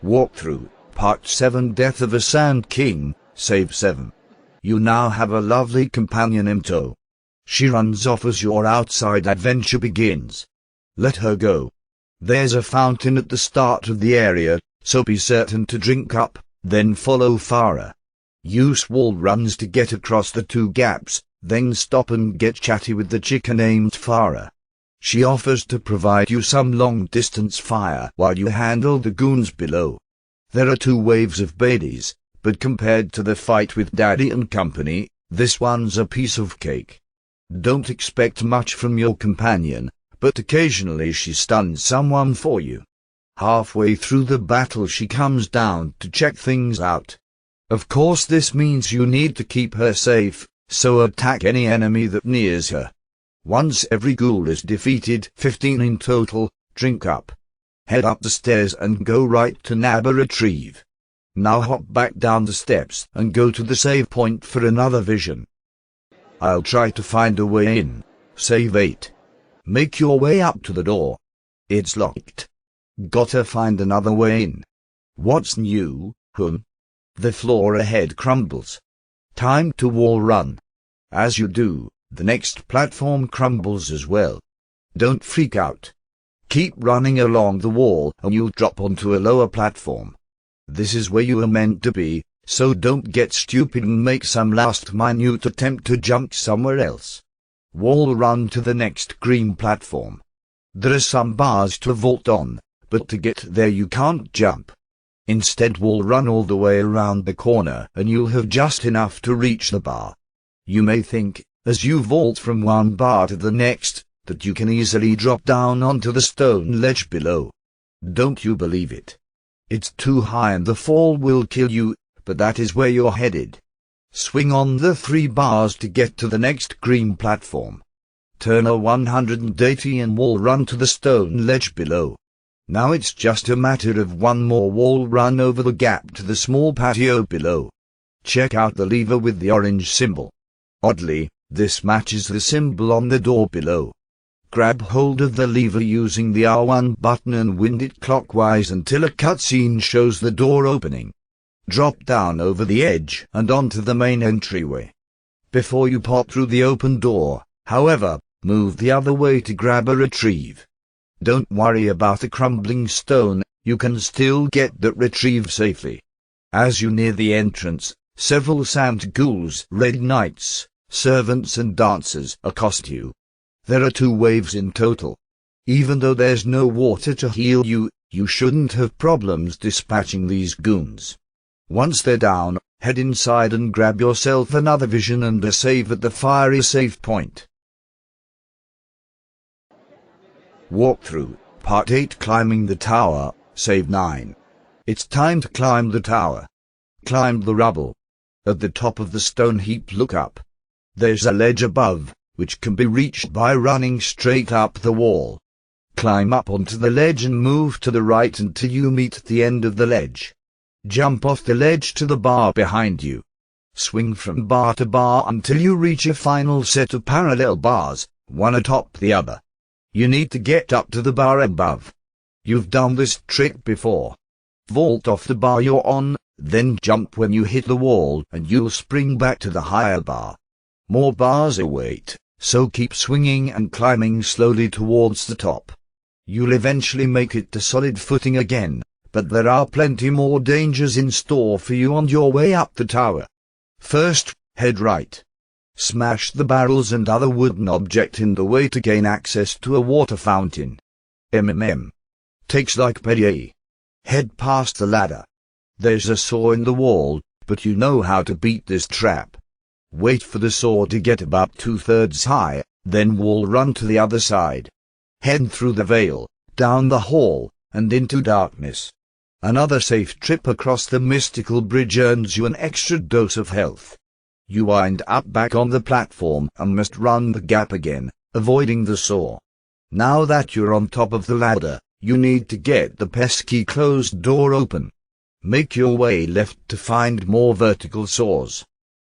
Walkthrough, Part 7 Death of a Sand King, Save 7. You now have a lovely companion in tow. She runs off as your outside adventure begins. Let her go. There's a fountain at the start of the area, so be certain to drink up, then follow Farah. Use wall runs to get across the two gaps, then stop and get chatty with the chica named Farah. She offers to provide you some long-distance fire while you handle the goons below. There are 2 waves of baddies, but compared to the fight with Daddy and company, this one's a piece of cake. Don't expect much from your companion, but occasionally she stuns someone for you. Halfway through the battle she comes down to check things out. Of course this means you need to keep her safe, so attack any enemy that nears her. Once every ghoul is defeated, 15 in total, drink up. Head up the stairs and go right to Nabba Retrieve. Now hop back down the steps and go to the save point for another vision. I'll try to find a way in. Save 8. Make your way up to the door. It's locked. Gotta find another way in. What's new, The floor ahead crumbles. Time to wall run. As you do, the next platform crumbles as well. Don't freak out. Keep running along the wall and you'll drop onto a lower platform. This is where you are meant to be, so don't get stupid and make some last-minute attempt to jump somewhere else. Wall run to the next green platform. There are some bars to vault on, but to get there you can't jump. Instead wall run all the way around the corner and you'll have just enough to reach the bar. You may think, as you vault from one bar to the next, that you can easily drop down onto the stone ledge below. Don't you believe it? It's too high and the fall will kill you, but that is where you're headed. Swing on the 3 bars to get to the next green platform. Turn a 180 and wall run to the stone ledge below. Now it's just a matter of one more wall run over the gap to the small patio below. Check out the lever with the orange symbol. Oddly, this matches the symbol on the door below. Grab hold of the lever using the R1 button and wind it clockwise until a cutscene shows the door opening. Drop down over the edge and onto the main entryway. Before you pop through the open door, however, move the other way to grab a retrieve. Don't worry about the crumbling stone, you can still get that retrieve safely. As you near the entrance, several sand ghouls, red knights, servants and dancers accost you. There are 2 waves in total. Even though there's no water to heal you, you shouldn't have problems dispatching these goons. Once they're down, head inside and grab yourself another vision and a save at the fiery save point. Walkthrough, Part 8 Climbing the Tower, Save 9. It's time to climb the tower. Climb the rubble. At the top of the stone heap look up. There's a ledge above, which can be reached by running straight up the wall. Climb up onto the ledge and move to the right until you meet the end of the ledge. Jump off the ledge to the bar behind you. Swing from bar to bar until you reach a final set of parallel bars, one atop the other. You need to get up to the bar above. You've done this trick before. Vault off the bar you're on, then jump when you hit the wall and you'll spring back to the higher bar. More bars await, so keep swinging and climbing slowly towards the top. You'll eventually make it to solid footing again, but there are plenty more dangers in store for you on your way up the tower. First, head right. Smash the barrels and other wooden object in the way to gain access to a water fountain. Takes like payday. Head past the ladder. There's a saw in the wall, but you know how to beat this trap. Wait for the saw to get about 2/3 high, then wall run to the other side. Head through the veil, down the hall, and into darkness. Another safe trip across the mystical bridge earns you an extra dose of health. You wind up back on the platform and must run the gap again, avoiding the saw. Now that you're on top of the ladder, you need to get the pesky closed door open. Make your way left to find more vertical saws.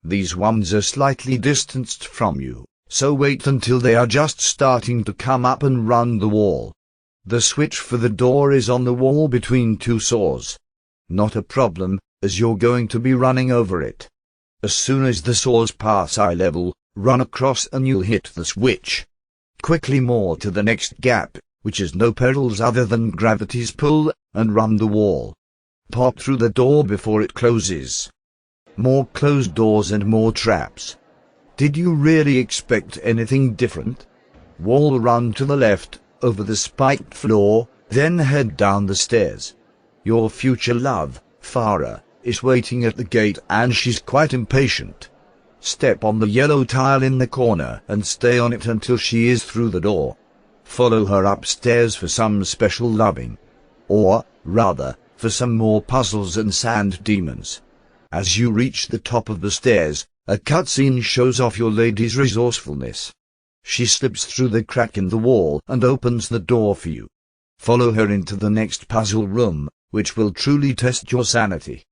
These ones are slightly distanced from you, so wait until they are just starting to come up and run the wall. The switch for the door is on the wall between 2 saws. Not a problem, as you're going to be running over it. As soon as the saws pass eye level, run across and you'll hit the switch. Quickly more to the next gap, which has no pedals other than gravity's pull, and run the wall. Pop through the door before it closes. More closed doors and more traps. Did you really expect anything different? Wall run to the left, over the spiked floor, then head down the stairs. Your future love, Farah, is waiting at the gate and she's quite impatient. Step on the yellow tile in the corner and stay on it until she is through the door. Follow her upstairs for some special loving. Or, rather, for some more puzzles and sand demons. As you reach the top of the stairs, a cutscene shows off your lady's resourcefulness. She slips through the crack in the wall and opens the door for you. Follow her into the next puzzle room, which will truly test your sanity.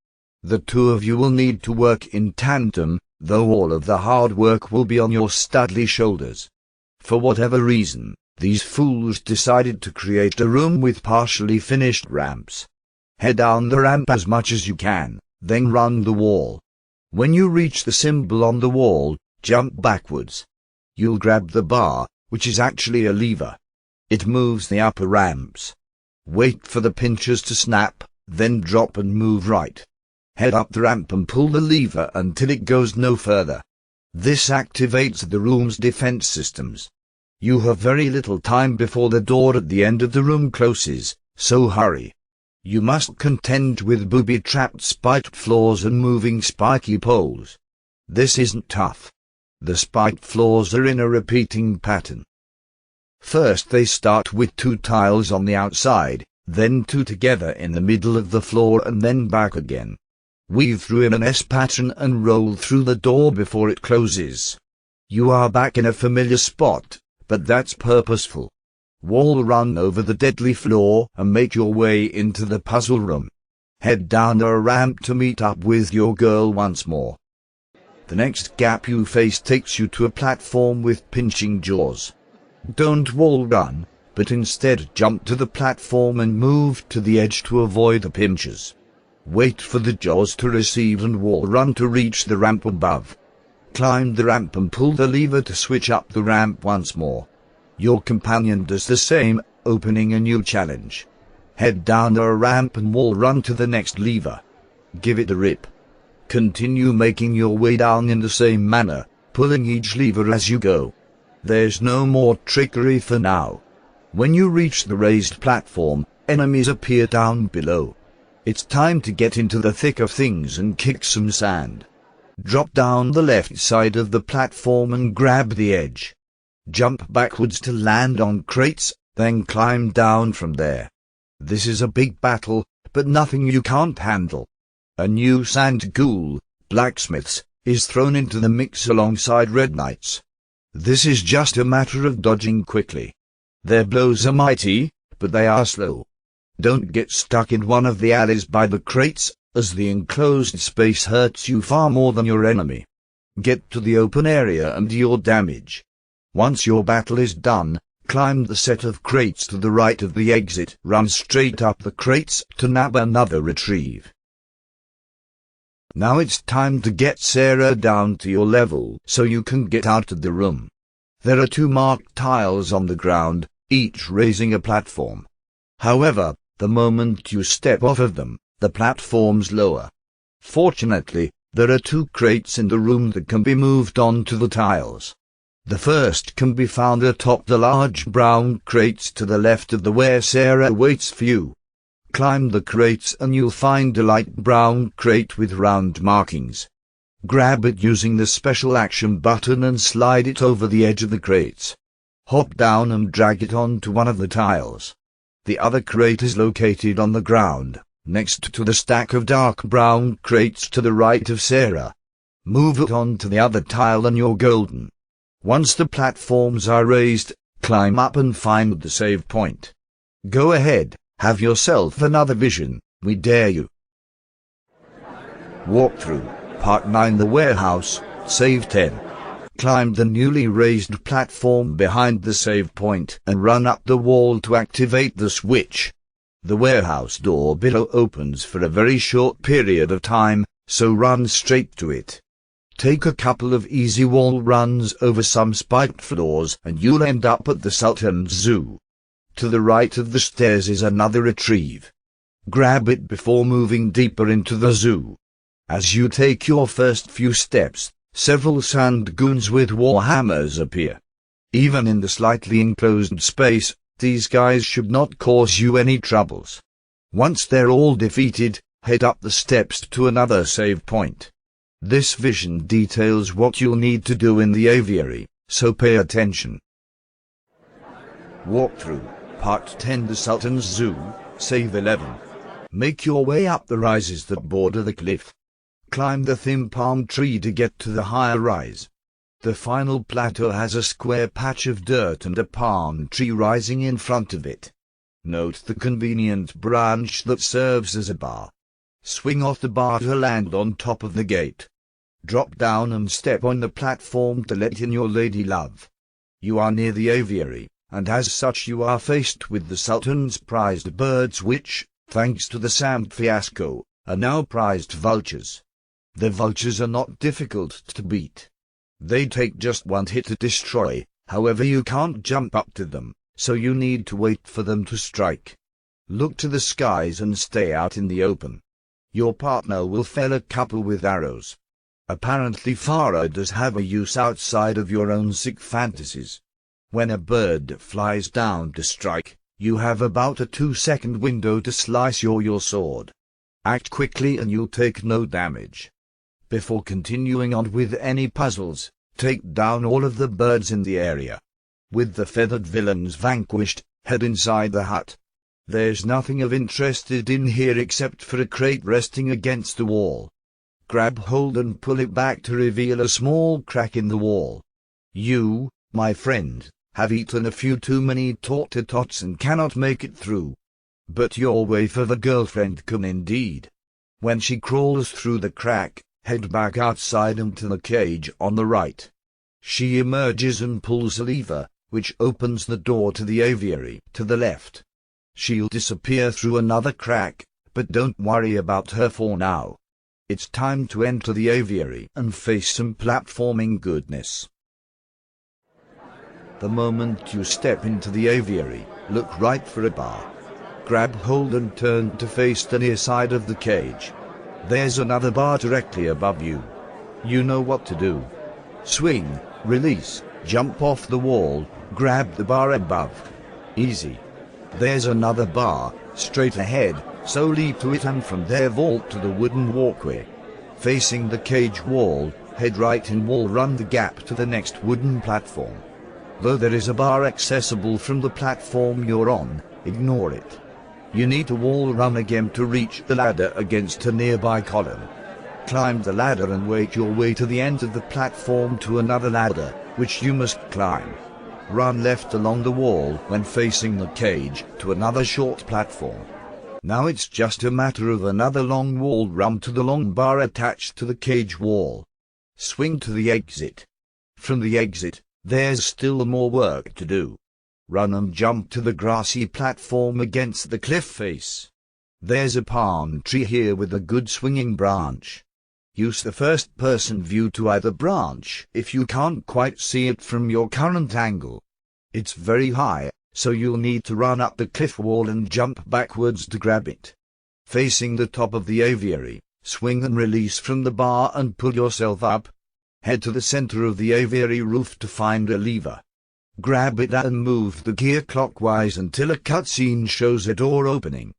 The two of you will need to work in tandem, though all of the hard work will be on your studly shoulders. For whatever reason, these fools decided to create a room with partially finished ramps. Head down the ramp as much as you can, then run the wall. When you reach the symbol on the wall, jump backwards. You'll grab the bar, which is actually a lever. It moves the upper ramps. Wait for the pinchers to snap, then drop and move right. Head up the ramp and pull the lever until it goes no further. This activates the room's defense systems. You have very little time before the door at the end of the room closes, so hurry. You must contend with booby-trapped spiked floors and moving spiky poles. This isn't tough. The spiked floors are in a repeating pattern. First they start with 2 tiles on the outside, then 2 together in the middle of the floor and then back again. Weave through in an S pattern and roll through the door before it closes. You are back in a familiar spot, but that's purposeful. Wall run over the deadly floor and make your way into the puzzle room. Head down a ramp to meet up with your girl once more. The next gap you face takes you to a platform with pinching jaws. Don't wall run, but instead jump to the platform and move to the edge to avoid the pinchers. Wait for the jaws to receive and wall run to reach the ramp above. Climb the ramp and pull the lever to switch up the ramp once more. Your companion does the same, opening a new challenge. Head down a ramp and wall run to the next lever. Give it a rip. Continue making your way down in the same manner, pulling each lever as you go. There's no more trickery for now. When you reach the raised platform, enemies appear down below. It's time to get into the thick of things and kick some sand. Drop down the left side of the platform and grab the edge. Jump backwards to land on crates, then climb down from there. This is a big battle, but nothing you can't handle. A new sand ghoul, blacksmiths, is thrown into the mix alongside red knights. This is just a matter of dodging quickly. Their blows are mighty, but they are slow. Don't get stuck in one of the alleys by the crates, as the enclosed space hurts you far more than your enemy. Get to the open area and deal damage. Once your battle is done, climb the set of crates to the right of the exit, run straight up the crates to nab another retrieve. Now it's time to get Sarah down to your level so you can get out of the room. There are 2 marked tiles on the ground, each raising a platform. However, the moment you step off of them, the platforms lower. Fortunately, there are 2 crates in the room that can be moved onto the tiles. The first can be found atop the large brown crates to the left of the where Sarah waits for you. Climb the crates and you'll find a light brown crate with round markings. Grab it using the special action button and slide it over the edge of the crates. Hop down and drag it onto one of the tiles. The other crate is located on the ground, next to the stack of dark brown crates to the right of Sarah. Move it onto the other tile and you're golden. Once the platforms are raised, climb up and find the save point. Go ahead, have yourself another vision, we dare you. Walkthrough, Part 9 The Warehouse, Save 10. Climb the newly raised platform behind the save point and run up the wall to activate the switch. The warehouse door below opens for a very short period of time, so run straight to it. Take a couple of easy wall runs over some spiked floors and you'll end up at the Sultan's Zoo. To the right of the stairs is another retrieve. Grab it before moving deeper into the zoo. As you take your first few steps, several sand goons with warhammers appear. Even in the slightly enclosed space, these guys should not cause you any troubles. Once they're all defeated, head up the steps to another save point. This vision details what you'll need to do in the aviary, so pay attention. Walkthrough, Part 10 The Sultan's Zoo, Save 11. Make your way up the rises that border the cliff. Climb the thin palm tree to get to the higher rise. The final plateau has a square patch of dirt and a palm tree rising in front of it. Note the convenient branch that serves as a bar. Swing off the bar to land on top of the gate. Drop down and step on the platform to let in your lady love. You are near the aviary, and as such you are faced with the Sultan's prized birds which, thanks to the sand fiasco, are now prized vultures. The vultures are not difficult to beat. They take just one hit to destroy, however you can't jump up to them, so you need to wait for them to strike. Look to the skies and stay out in the open. Your partner will fell a couple with arrows. Apparently Farah does have a use outside of your own sick fantasies. When a bird flies down to strike, you have about a 2-second window to slice your sword. Act quickly and you'll take no damage. Before continuing on with any puzzles, take down all of the birds in the area. With the feathered villains vanquished, head inside the hut. There's nothing of interest in here except for a crate resting against the wall. Grab hold and pull it back to reveal a small crack in the wall. You, my friend, have eaten a few too many tots and cannot make it through. But your waif of a girlfriend can indeed. When she crawls through the crack, head back outside into the cage on the right. She emerges and pulls a lever, which opens the door to the aviary to the left. She'll disappear through another crack, but don't worry about her for now. It's time to enter the aviary and face some platforming goodness. The moment you step into the aviary, look right for a bar. Grab hold and turn to face the near side of the cage. There's another bar directly above you. You know what to do. Swing, release, jump off the wall, grab the bar above. Easy. There's another bar, straight ahead, so leap to it and from there vault to the wooden walkway. Facing the cage wall, head right and wall run the gap to the next wooden platform. Though there is a bar accessible from the platform you're on, ignore it. You need to wall run again to reach the ladder against a nearby column. Climb the ladder and work your way to the end of the platform to another ladder, which you must climb. Run left along the wall when facing the cage to another short platform. Now it's just a matter of another long wall run to the long bar attached to the cage wall. Swing to the exit. From the exit, there's still more work to do. Run and jump to the grassy platform against the cliff face. There's a palm tree here with a good swinging branch. Use the first-person view to either branch if you can't quite see it from your current angle. It's very high, so you'll need to run up the cliff wall and jump backwards to grab it. Facing the top of the aviary, swing and release from the bar and pull yourself up. Head to the center of the aviary roof to find a lever. Grab it and move the gear clockwise until a cutscene shows a door opening.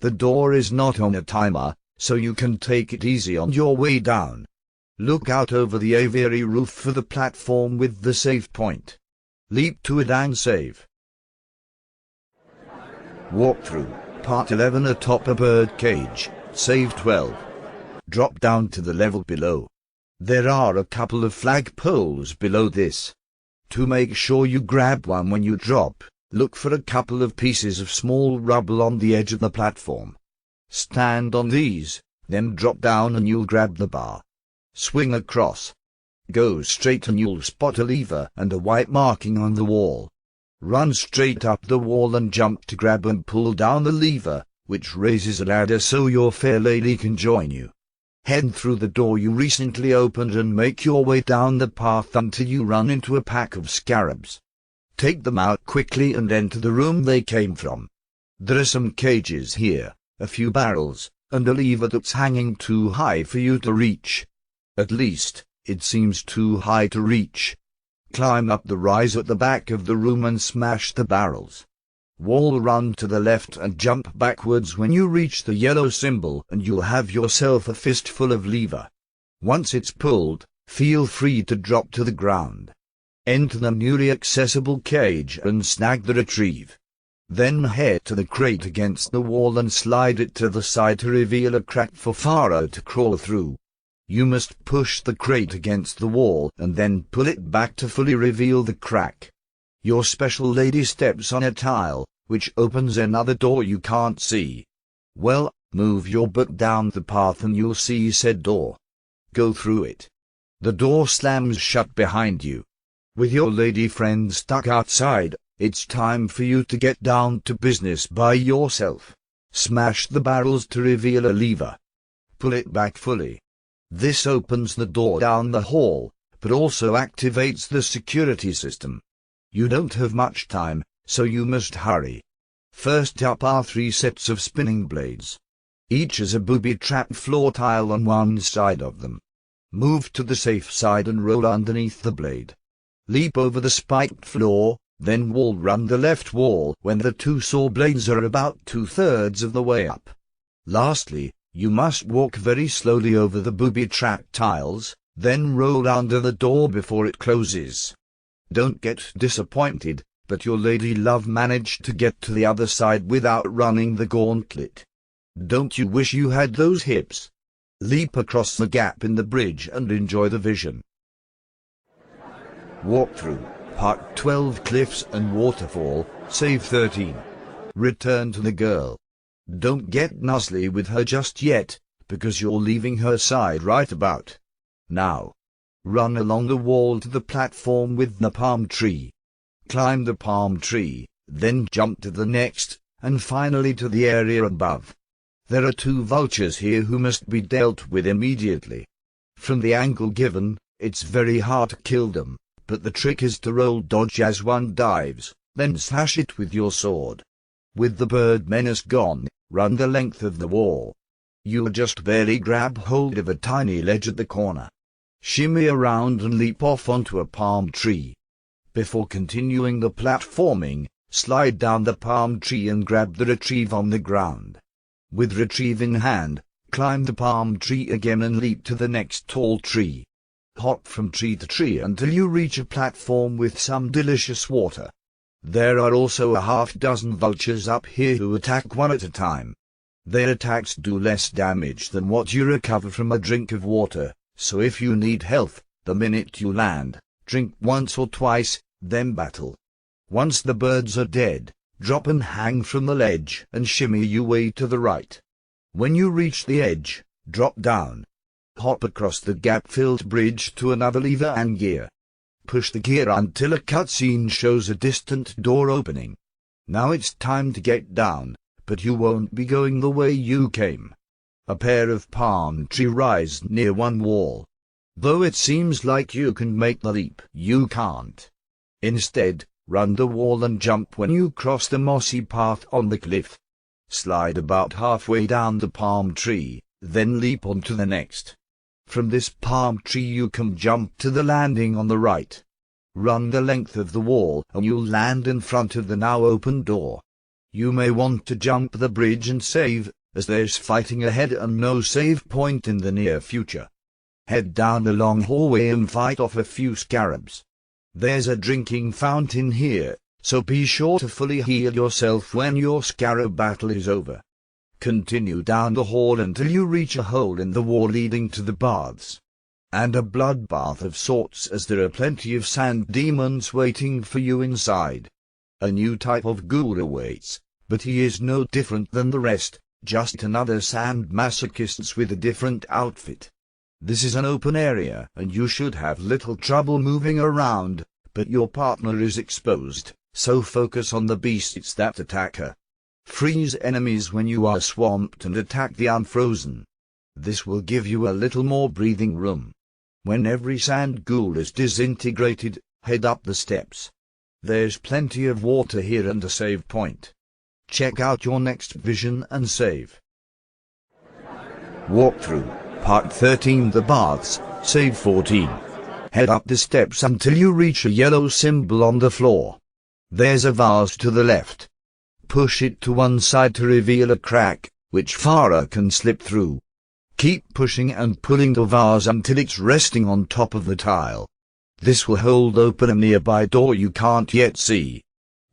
The door is not on a timer, so you can take it easy on your way down. Look out over the aviary roof for the platform with the save point. Leap to it and save. Walkthrough, Part 11 Atop a bird cage, save 12. Drop down to the level below. There are a couple of flag poles below this. To make sure you grab one when you drop, look for a couple of pieces of small rubble on the edge of the platform. Stand on these, then drop down and you'll grab the bar. Swing across. Go straight and you'll spot a lever and a white marking on the wall. Run straight up the wall and jump to grab and pull down the lever, which raises a ladder so your fair lady can join you. Head through the door you recently opened and make your way down the path until you run into a pack of scarabs. Take them out quickly and enter the room they came from. There are some cages here, a few barrels, and a lever that's hanging too high for you to reach. At least, it seems too high to reach. Climb up the rise at the back of the room and smash the barrels. Wall run to the left and jump backwards when you reach the yellow symbol and you'll have yourself a fistful of lever. Once it's pulled, feel free to drop to the ground. Enter the newly accessible cage and snag the retrieve. Then head to the crate against the wall and slide it to the side to reveal a crack for Pharaoh to crawl through. You must push the crate against the wall and then pull it back to fully reveal the crack. Your special lady steps on a tile, which opens another door you can't see. Well, move your butt down the path and you'll see said door. Go through it. The door slams shut behind you. With your lady friend stuck outside, it's time for you to get down to business by yourself. Smash the barrels to reveal a lever. Pull it back fully. This opens the door down the hall, but also activates the security system. You don't have much time, so you must hurry. First up are 3 sets of spinning blades. Each has a booby-trap floor tile on one side of them. Move to the safe side and roll underneath the blade. Leap over the spiked floor, then wall run the left wall when the 2 saw blades are about 2/3 of the way up. Lastly, you must walk very slowly over the booby-trap tiles, then roll under the door before it closes. Don't get disappointed, but your lady love managed to get to the other side without running the gauntlet. Don't you wish you had those hips? Leap across the gap in the bridge and enjoy the vision. Walkthrough, Part 12 Cliffs and Waterfall, Save 13. Return to the girl. Don't get nuzzly with her just yet, because you're leaving her side right about now. Run along the wall to the platform with the palm tree. Climb the palm tree, then jump to the next, and finally to the area above. There are 2 vultures here who must be dealt with immediately. From the angle given, it's very hard to kill them, but the trick is to roll dodge as one dives, then slash it with your sword. With the bird menace gone, run the length of the wall. You'll just barely grab hold of a tiny ledge at the corner. Shimmy around and leap off onto a palm tree. Before continuing the platforming, slide down the palm tree and grab the retrieve on the ground. With retrieve in hand, climb the palm tree again and leap to the next tall tree. Hop from tree to tree until you reach a platform with some delicious water. There are also a half-dozen vultures up here who attack one at a time. Their attacks do less damage than what you recover from a drink of water. So if you need health, the minute you land, drink once or twice, then battle. Once the birds are dead, drop and hang from the ledge and shimmy your way to the right. When you reach the edge, drop down. Hop across the gap-filled bridge to another lever and gear. Push the gear until a cutscene shows a distant door opening. Now it's time to get down, but you won't be going the way you came. A pair of palm trees rise near one wall. Though it seems like you can make the leap, you can't. Instead, run the wall and jump when you cross the mossy path on the cliff. Slide about halfway down the palm tree, then leap onto the next. From this palm tree you can jump to the landing on the right. Run the length of the wall and you'll land in front of the now open door. You may want to jump the bridge and save, as there's fighting ahead and no save point in the near future. Head down a long hallway and fight off a few scarabs. There's a drinking fountain here, so be sure to fully heal yourself when your scarab battle is over. Continue down the hall until you reach a hole in the wall leading to the baths. And a bloodbath of sorts, as there are plenty of sand demons waiting for you inside. A new type of ghoul awaits, but he is no different than the rest. Just another sand masochist with a different outfit. This is an open area and you should have little trouble moving around, but your partner is exposed, so focus on the beasts that attack her. Freeze enemies when you are swamped and attack the unfrozen. This will give you a little more breathing room. When every sand ghoul is disintegrated, head up the steps. There's plenty of water here and a save point. Check out your next vision and save. Walkthrough, Part 13. The Baths, save 14. Head up the steps until you reach a yellow symbol on the floor. There's a vase to the left. Push it to one side to reveal a crack, which Farah can slip through. Keep pushing and pulling the vase until it's resting on top of the tile. This will hold open a nearby door you can't yet see.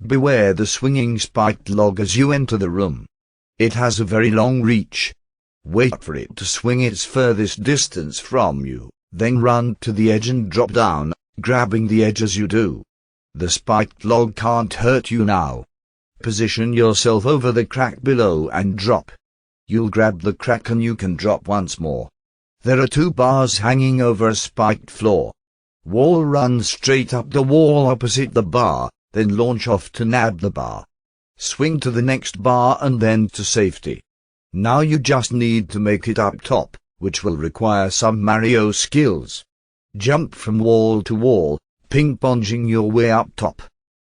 Beware the swinging spiked log as you enter the room. It has a very long reach. Wait for it to swing its furthest distance from you, then run to the edge and drop down, grabbing the edge as you do. The spiked log can't hurt you now. Position yourself over the crack below and drop. You'll grab the crack and you can drop once more. There are 2 bars hanging over a spiked floor. Wall runs straight up the wall opposite the bar, then launch off to nab the bar. Swing to the next bar and then to safety. Now you just need to make it up top, which will require some Mario skills. Jump from wall to wall, ping-ponging your way up top.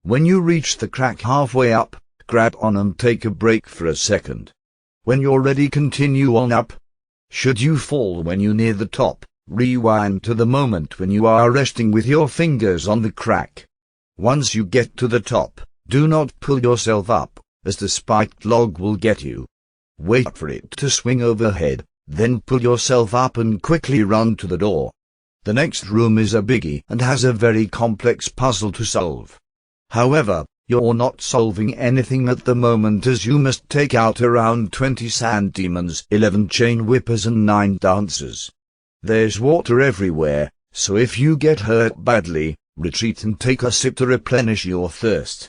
When you reach the crack halfway up, grab on and take a break for a second. When you're ready, continue on up. Should you fall when you near the top, rewind to the moment when you are resting with your fingers on the crack. Once you get to the top, do not pull yourself up, as the spiked log will get you. Wait for it to swing overhead, then pull yourself up and quickly run to the door. The next room is a biggie and has a very complex puzzle to solve. However, you're not solving anything at the moment, as you must take out around 20 sand demons, 11 chain whippers and 9 dancers. There's water everywhere, so if you get hurt badly, retreat and take a sip to replenish your thirst.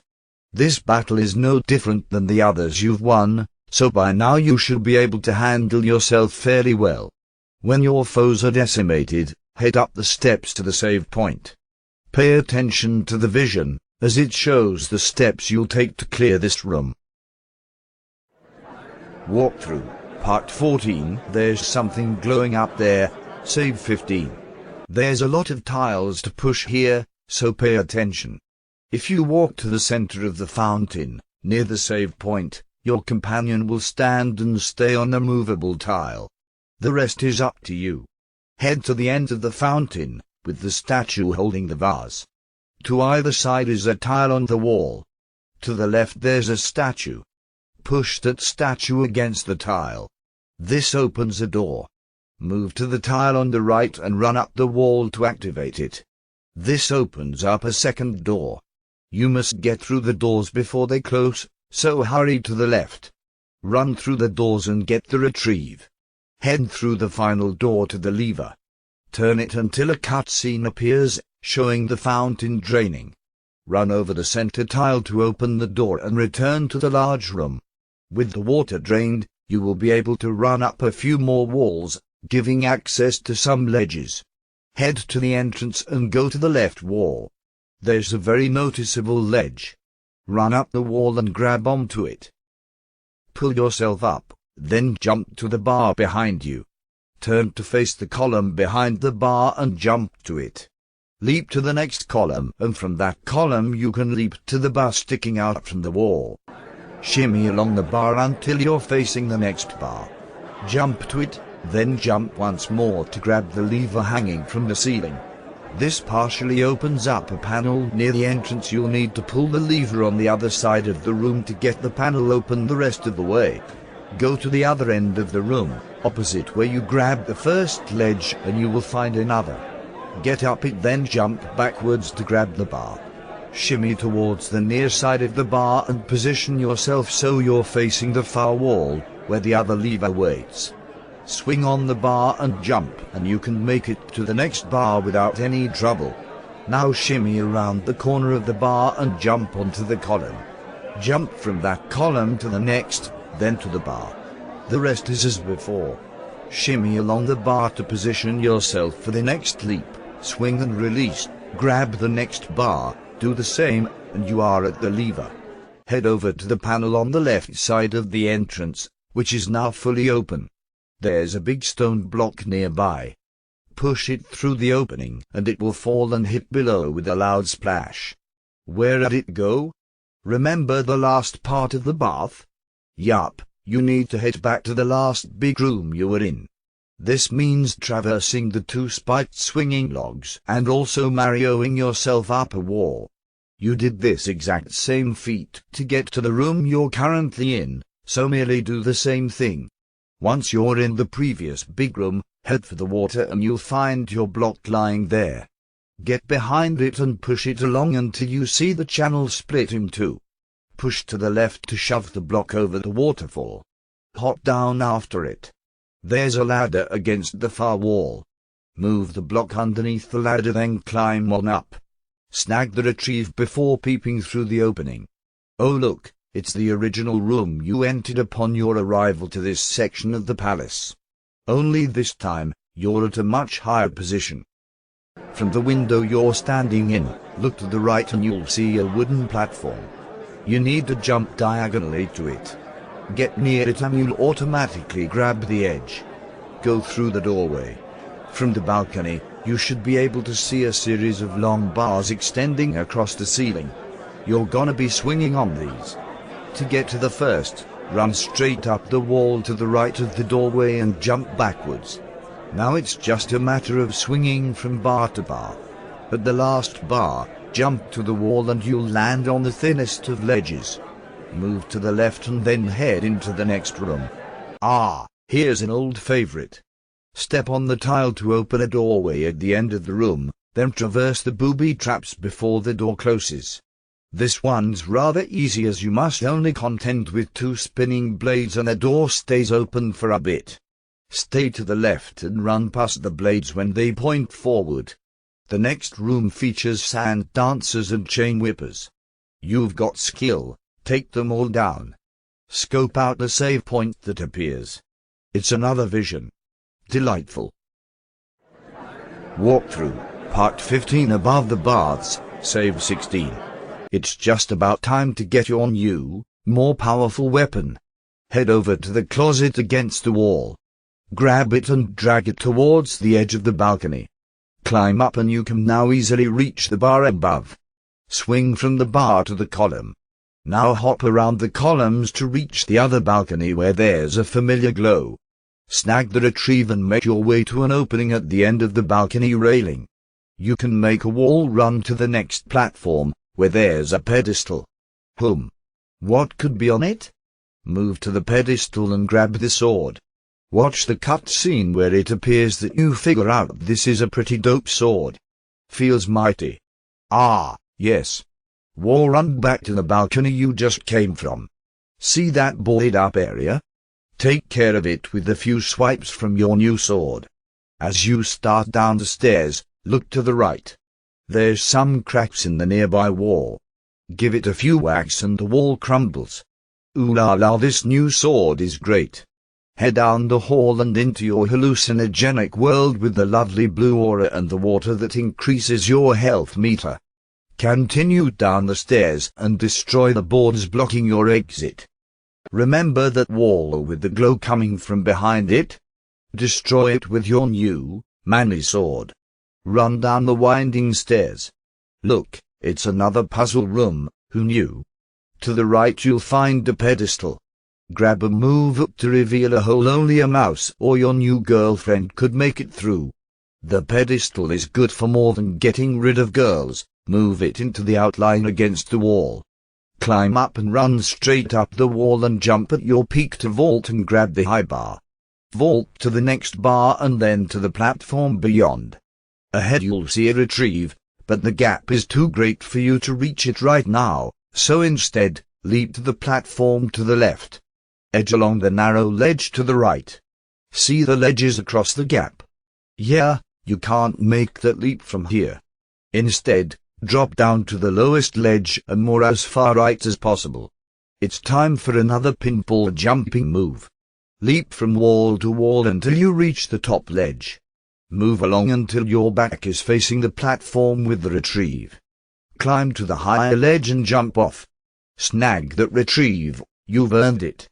This battle is no different than the others you've won, so by now you should be able to handle yourself fairly well. When your foes are decimated, head up the steps to the save point. Pay attention to the vision, as it shows the steps you'll take to clear this room. Walkthrough, Part 14. There's something glowing up there, save 15. There's a lot of tiles to push here, so pay attention. If you walk to the center of the fountain, near the save point, your companion will stand and stay on a movable tile. The rest is up to you. Head to the end of the fountain, with the statue holding the vase. To either side is a tile on the wall. To the left there's a statue. Push that statue against the tile. This opens a door. Move to the tile on the right and run up the wall to activate it. This opens up a second door. You must get through the doors before they close, so hurry to the left. Run through the doors and get the retrieve. Head through the final door to the lever. Turn it until a cutscene appears, showing the fountain draining. Run over the center tile to open the door and return to the large room. With the water drained, you will be able to run up a few more walls, giving access to some ledges. Head to the entrance and go to the left wall. There's a very noticeable ledge. Run up the wall and grab onto it. Pull yourself up, then jump to the bar behind you. Turn to face the column behind the bar and jump to it. Leap to the next column, and from that column you can leap to the bar sticking out from the wall. Shimmy along the bar until you're facing the next bar. Jump to it, then jump once more to grab the lever hanging from the ceiling. This partially opens up a panel near the entrance. You'll need to pull the lever on the other side of the room to get the panel open the rest of the way. Go to the other end of the room, opposite where you grabbed the first ledge, and you will find another. Get up it, then jump backwards to grab the bar. Shimmy towards the near side of the bar and position yourself so you're facing the far wall, where the other lever waits. Swing on the bar and jump, and you can make it to the next bar without any trouble. Now shimmy around the corner of the bar and jump onto the column. Jump from that column to the next, then to the bar. The rest is as before. Shimmy along the bar to position yourself for the next leap. Swing and release, grab the next bar, do the same, and you are at the lever. Head over to the panel on the left side of the entrance, which is now fully open. There's a big stone block nearby. Push it through the opening and it will fall and hit below with a loud splash. Where did it go? Remember the last part of the bath? Yup, you need to head back to the last big room you were in. This means traversing the two spiked swinging logs and also marioing yourself up a wall. You did this exact same feat to get to the room you're currently in, so merely do the same thing. Once you're in the previous big room, head for the water and you'll find your block lying there. Get behind it and push it along until you see the channel split in two. Push to the left to shove the block over the waterfall. Hop down after it. There's a ladder against the far wall. Move the block underneath the ladder, then climb on up. Snag the retrieve before peeping through the opening. Oh look, it's the original room you entered upon your arrival to this section of the palace. Only this time, you're at a much higher position. From the window you're standing in, look to the right and you'll see a wooden platform. You need to jump diagonally to it. Get near it and you'll automatically grab the edge. Go through the doorway. From the balcony, you should be able to see a series of long bars extending across the ceiling. You're gonna be swinging on these. To get to the first, run straight up the wall to the right of the doorway and jump backwards. Now it's just a matter of swinging from bar to bar. At the last bar, jump to the wall and you'll land on the thinnest of ledges. Move to the left and then head into the next room. Ah, here's an old favorite. Step on the tile to open a doorway at the end of the room, then traverse the booby traps before the door closes. This one's rather easy as you must only contend with two spinning blades and the door stays open for a bit. Stay to the left and run past the blades when they point forward. The next room features sand dancers and chain whippers. You've got skill, take them all down. Scope out the save point that appears. It's another vision. Delightful. Walkthrough, Part 15 above the baths, save 16. It's just about time to get your new, more powerful weapon. Head over to the closet against the wall. Grab it and drag it towards the edge of the balcony. Climb up and you can now easily reach the bar above. Swing from the bar to the column. Now hop around the columns to reach the other balcony where there's a familiar glow. Snag the retrieve and make your way to an opening at the end of the balcony railing. You can make a wall run to the next platform, where there's a pedestal. What could be on it? Move to the pedestal and grab the sword. Watch the cutscene where it appears that you figure out this is a pretty dope sword. Feels mighty. Ah, yes. Wall run back to the balcony you just came from. See that boarded up area? Take care of it with a few swipes from your new sword. As you start down the stairs, look to the right. There's some cracks in the nearby wall. Give it a few whacks and the wall crumbles. Ooh la la, this new sword is great. Head down the hall and into your hallucinogenic world with the lovely blue aura and the water that increases your health meter. Continue down the stairs and destroy the boards blocking your exit. Remember that wall with the glow coming from behind it? Destroy it with your new, manly sword. Run down the winding stairs. Look, it's another puzzle room, who knew? To the right you'll find a pedestal. Grab a move up to reveal a hole only a mouse or your new girlfriend could make it through. The pedestal is good for more than getting rid of girls. Move it into the outline against the wall. Climb up and run straight up the wall and jump at your peak to vault and grab the high bar. Vault to the next bar and then to the platform beyond. Ahead you'll see a retrieve, but the gap is too great for you to reach it right now, so instead, leap to the platform to the left. Edge along the narrow ledge to the right. See the ledges across the gap? Yeah, you can't make that leap from here. Instead, drop down to the lowest ledge and more as far right as possible. It's time for another pinball jumping move. Leap from wall to wall until you reach the top ledge. Move along until your back is facing the platform with the retrieve. Climb to the higher ledge and jump off. Snag that retrieve, you've earned it.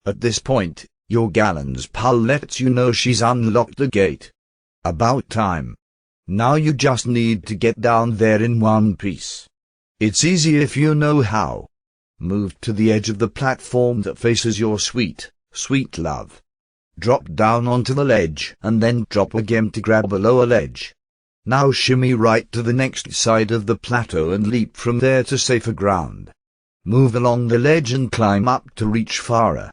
At this point, your gallon's pal lets you know she's unlocked the gate. About time. Now you just need to get down there in one piece. It's easy if you know how. Move to the edge of the platform that faces your sweet, sweet love. Drop down onto the ledge and then drop again to grab a lower ledge. Now shimmy right to the next side of the plateau and leap from there to safer ground. Move along the ledge and climb up to reach Farah.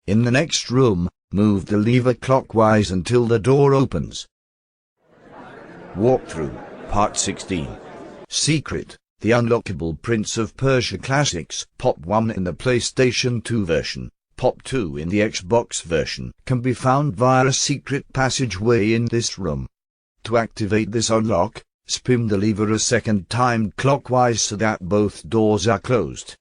In the next room, move the lever clockwise until the door opens. Walkthrough, Part 16. Secret, the unlockable Prince of Persia classics, Pop 1 in the PlayStation 2 version, Pop 2 in the Xbox version, can be found via a secret passageway in this room. To activate this unlock, spin the lever a second time clockwise so that both doors are closed.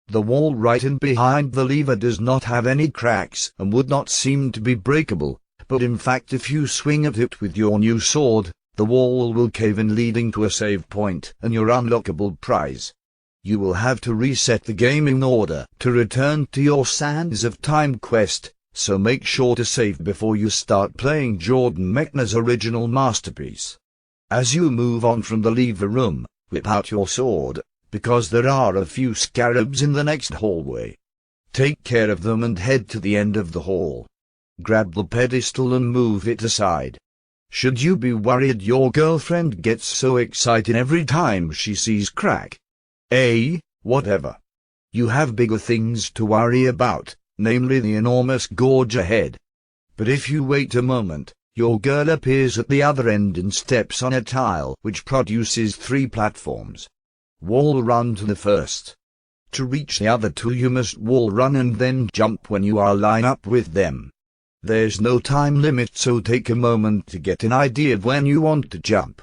The wall right in behind the lever does not have any cracks and would not seem to be breakable, but in fact if you swing at it with your new sword, the wall will cave in, leading to a save point and your unlockable prize. You will have to reset the game in order to return to your Sands of Time quest, so make sure to save before you start playing Jordan Mechner's original masterpiece. As you move on from the lever room, whip out your sword, because there are a few scarabs in the next hallway. Take care of them and head to the end of the hall. Grab the pedestal and move it aside. Should you be worried your girlfriend gets so excited every time she sees crack? Whatever. You have bigger things to worry about, namely the enormous gorge ahead. But if you wait a moment, your girl appears at the other end and steps on a tile which produces 3 platforms. Wall run to the first. To reach the other 2 you must wall run and then jump when you are line up with them. There's no time limit, so take a moment to get an idea of when you want to jump.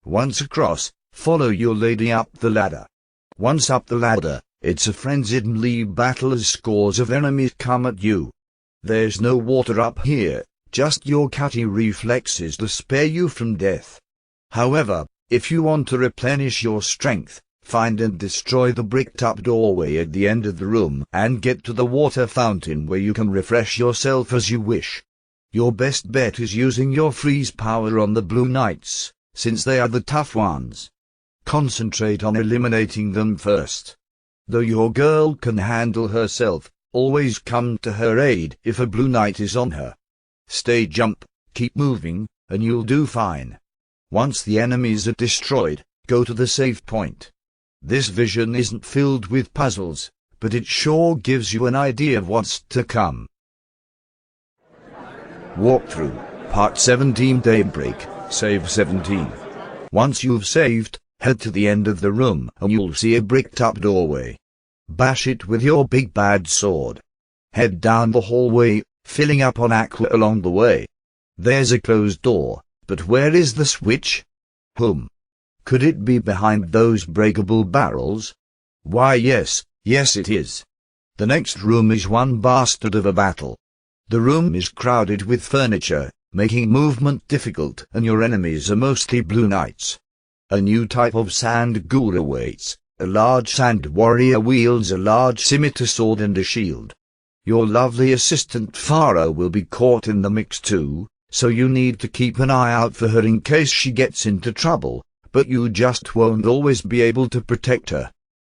Once across, follow your lady up the ladder. Once up the ladder, it's a frenzied melee battle as scores of enemies come at you. There's no water up here, just your catty reflexes to spare you from death. However, if you want to replenish your strength, find and destroy the bricked-up doorway at the end of the room and get to the water fountain where you can refresh yourself as you wish. Your best bet is using your freeze power on the blue knights, since they are the tough ones. Concentrate on eliminating them first. Though your girl can handle herself, always come to her aid if a blue knight is on her. Stay jump, keep moving, and you'll do fine. Once the enemies are destroyed, go to the save point. This vision isn't filled with puzzles, but it sure gives you an idea of what's to come. Walkthrough, Part 17 Daybreak, Save 17. Once you've saved, head to the end of the room and you'll see a bricked-up doorway. Bash it with your big bad sword. Head down the hallway, filling up on aqua along the way. There's a closed door, but where is the switch? Could it be behind those breakable barrels? Why yes it is. The next room is one bastard of a battle. The room is crowded with furniture, making movement difficult, and your enemies are mostly blue knights. A new type of sand ghoul awaits. A large sand warrior wields a large scimitar sword and a shield. Your lovely assistant Farah will be caught in the mix too, so you need to keep an eye out for her in case she gets into trouble, but you just won't always be able to protect her.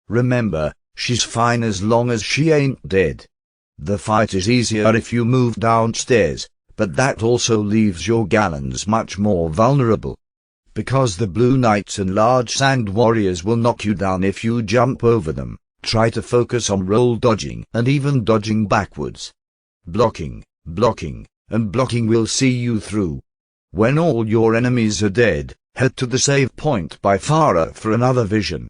Remember, she's fine as long as she ain't dead. The fight is easier if you move downstairs, but that also leaves your gallons much more vulnerable. Because the blue knights and large sand warriors will knock you down if you jump over them, try to focus on roll dodging and even dodging backwards. Blocking, and blocking will see you through. When all your enemies are dead, head to the save point by Farah for another vision.